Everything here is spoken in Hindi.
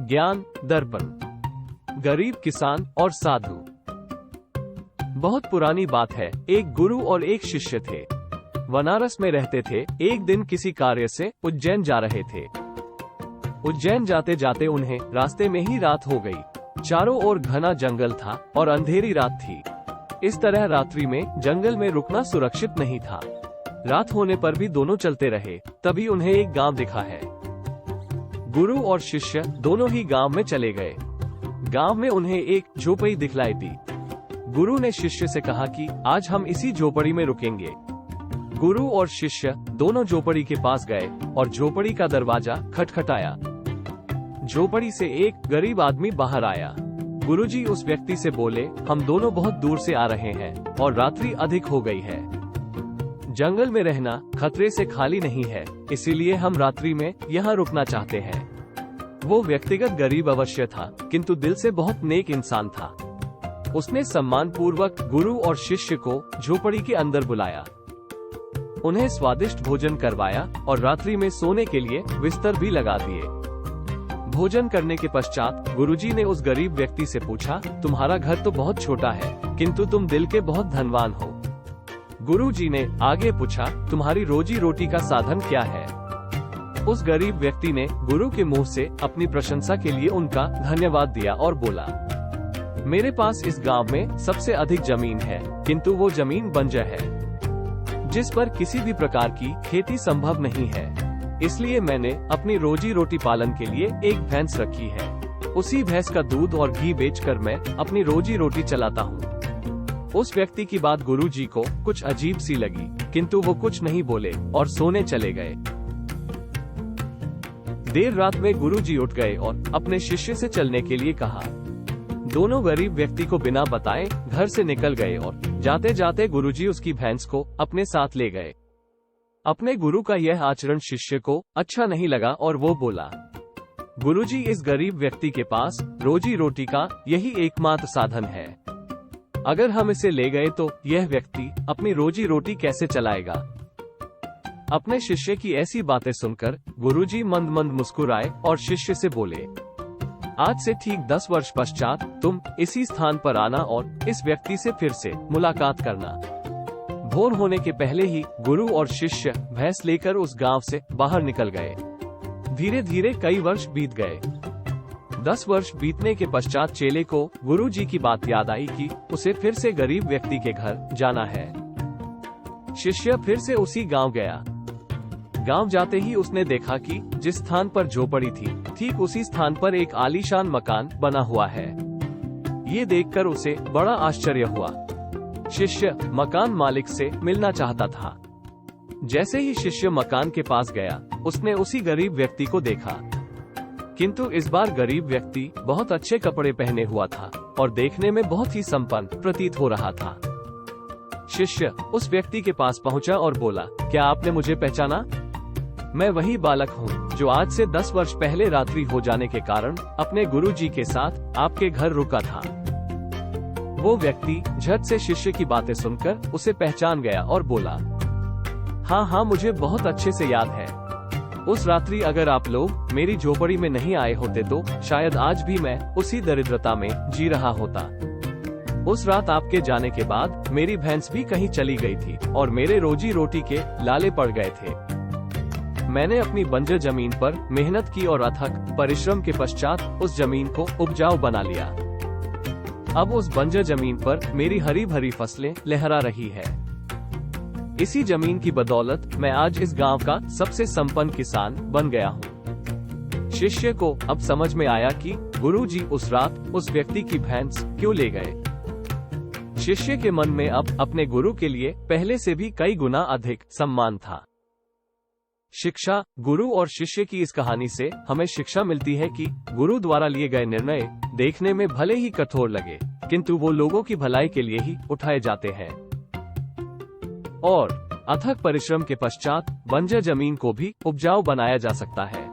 ज्ञान दर्पण। गरीब किसान और साधु। बहुत पुरानी बात है। एक गुरु और एक शिष्य थे। बनारस में रहते थे। एक दिन किसी कार्य से उज्जैन जा रहे थे। उज्जैन जाते जाते उन्हें रास्ते में ही रात हो गई। चारों ओर घना जंगल था और अंधेरी रात थी। इस तरह रात्रि में जंगल में रुकना सुरक्षित नहीं था। रात होने पर भी दोनों चलते रहे। तभी उन्हें एक गांव दिखा है। गुरु और शिष्य दोनों ही गांव में चले गए। गांव में उन्हें एक झोपड़ी दिखलाई दी। गुरु ने शिष्य से कहा कि आज हम इसी झोपड़ी में रुकेंगे। गुरु और शिष्य दोनों झोपड़ी के पास गए और झोपड़ी का दरवाजा खटखटाया। झोपड़ी से एक गरीब आदमी बाहर आया। गुरुजी उस व्यक्ति से बोले, हम दोनों बहुत दूर से आ रहे हैं और रात्रि अधिक हो गई है। जंगल में रहना खतरे से खाली नहीं है, इसीलिए हम रात्रि में यहाँ रुकना चाहते हैं। वो व्यक्तिगत गरीब अवश्य था, किंतु दिल से बहुत नेक इंसान था। उसने सम्मान पूर्वक गुरु और शिष्य को झोपड़ी के अंदर बुलाया। उन्हें स्वादिष्ट भोजन करवाया और रात्रि में सोने के लिए बिस्तर भी लगा दिए। भोजन करने के पश्चात गुरुजी ने उस गरीब व्यक्ति से पूछा, तुम्हारा घर तो बहुत छोटा है, किंतु तुम दिल के बहुत धनवान हो। गुरुजी ने आगे पूछा, तुम्हारी रोजी रोटी का साधन क्या है? उस गरीब व्यक्ति ने गुरु के मुंह से अपनी प्रशंसा के लिए उनका धन्यवाद दिया और बोला, मेरे पास इस गांव में सबसे अधिक जमीन है, किंतु वो जमीन बंजर है, जिस पर किसी भी प्रकार की खेती संभव नहीं है। इसलिए मैंने अपनी रोजी रोटी पालन के लिए एक भैंस रखी है। उसी भैंस का दूध और घी बेचकर मैं अपनी रोजी रोटी चलाता हूँ। उस व्यक्ति की बात गुरुजी को कुछ अजीब सी लगी, किंतु वो कुछ नहीं बोले और सोने चले गए। देर रात में गुरुजी उठ गए और अपने शिष्य से चलने के लिए कहा। दोनों गरीब व्यक्ति को बिना बताए घर से निकल गए और जाते जाते गुरुजी उसकी भैंस को अपने साथ ले गए। अपने गुरु का यह आचरण शिष्य को अच्छा नहीं लगा और वो बोला, गुरुजी, इस गरीब व्यक्ति के पास रोजी रोटी का यही एकमात्र साधन है। अगर हम इसे ले गए तो यह व्यक्ति अपनी रोजी रोटी कैसे चलाएगा? अपने शिष्य की ऐसी बातें सुनकर गुरुजी मंद मंद मुस्कुराए और शिष्य से बोले, आज से ठीक 10 वर्ष पश्चात तुम इसी स्थान पर आना और इस व्यक्ति से फिर से मुलाकात करना। भोर होने के पहले ही गुरु और शिष्य भैंस लेकर उस गांव से बाहर निकल गए। धीरे धीरे कई वर्ष बीत गए। 10 वर्ष बीतने के पश्चात चेले को गुरुजी की बात याद आई कि उसे फिर से गरीब व्यक्ति के घर जाना है। शिष्य फिर से उसी गांव गया। गांव जाते ही उसने देखा कि जिस स्थान पर झोपड़ी थी, ठीक उसी स्थान पर एक आलीशान मकान बना हुआ है। ये देखकर उसे बड़ा आश्चर्य हुआ। शिष्य मकान मालिक से मिलना चाहता था। जैसे ही शिष्य मकान के पास गया, उसने उसी गरीब व्यक्ति को देखा, किंतु इस बार गरीब व्यक्ति बहुत अच्छे कपड़े पहने हुआ था और देखने में बहुत ही संपन्न प्रतीत हो रहा था। शिष्य उस व्यक्ति के पास पहुंचा और बोला, क्या आपने मुझे पहचाना? मैं वही बालक हूँ जो आज से 10 वर्ष पहले रात्रि हो जाने के कारण अपने गुरुजी के साथ आपके घर रुका था। वो व्यक्ति झट से शिष्य की बातें सुनकर उसे पहचान गया और बोला, हाँ, मुझे बहुत अच्छे से याद है। उस रात्रि अगर आप लोग मेरी झोपड़ी में नहीं आए होते तो शायद आज भी मैं उसी दरिद्रता में जी रहा होता। उस रात आपके जाने के बाद मेरी भैंस भी कहीं चली गई थी और मेरे रोजी रोटी के लाले पड़ गए थे। मैंने अपनी बंजर जमीन पर मेहनत की और अथक परिश्रम के पश्चात उस जमीन को उपजाऊ बना लिया। अब उस बंजर जमीन पर मेरी हरी भरी फसलें लहरा रही है। इसी जमीन की बदौलत मैं आज इस गांव का सबसे संपन्न किसान बन गया हूँ। शिष्य को अब समझ में आया कि गुरुजी उस रात उस व्यक्ति की भैंस क्यों ले गए। शिष्य के मन में अब अपने गुरु के लिए पहले से भी कई गुना अधिक सम्मान था। शिक्षा। गुरु और शिष्य की इस कहानी से हमें शिक्षा मिलती है कि गुरु द्वारा लिए गए निर्णय देखने में भले ही कठोर लगे, किंतु वो लोगों की भलाई के लिए ही उठाए जाते हैं और अथक परिश्रम के पश्चात बंजर जमीन को भी उपजाऊ बनाया जा सकता है।